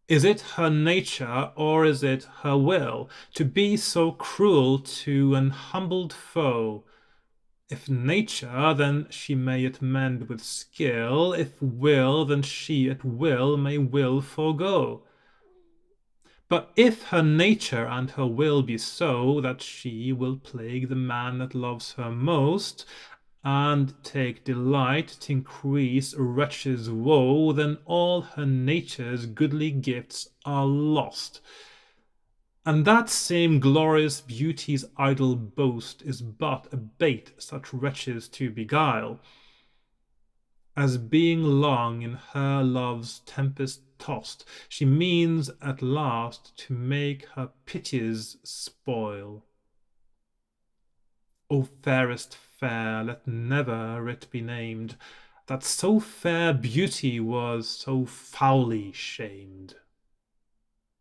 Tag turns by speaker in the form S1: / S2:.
S1: Is it her nature, or is it her will, to be so cruel to an humbled foe? If nature, then she may it mend with skill; if will, then she at will may will forgo. But if her nature and her will be so that she will plague the man that loves her most, and take delight to increase a wretch's woe, then all her nature's goodly gifts are lost. And that same glorious beauty's idle boast is but a bait such wretches to beguile, as being long in her love's tempest tost, she means at last to make her piteous spoil. O fayrest fair, let never it be named, that so fair beauty was so foully shamed.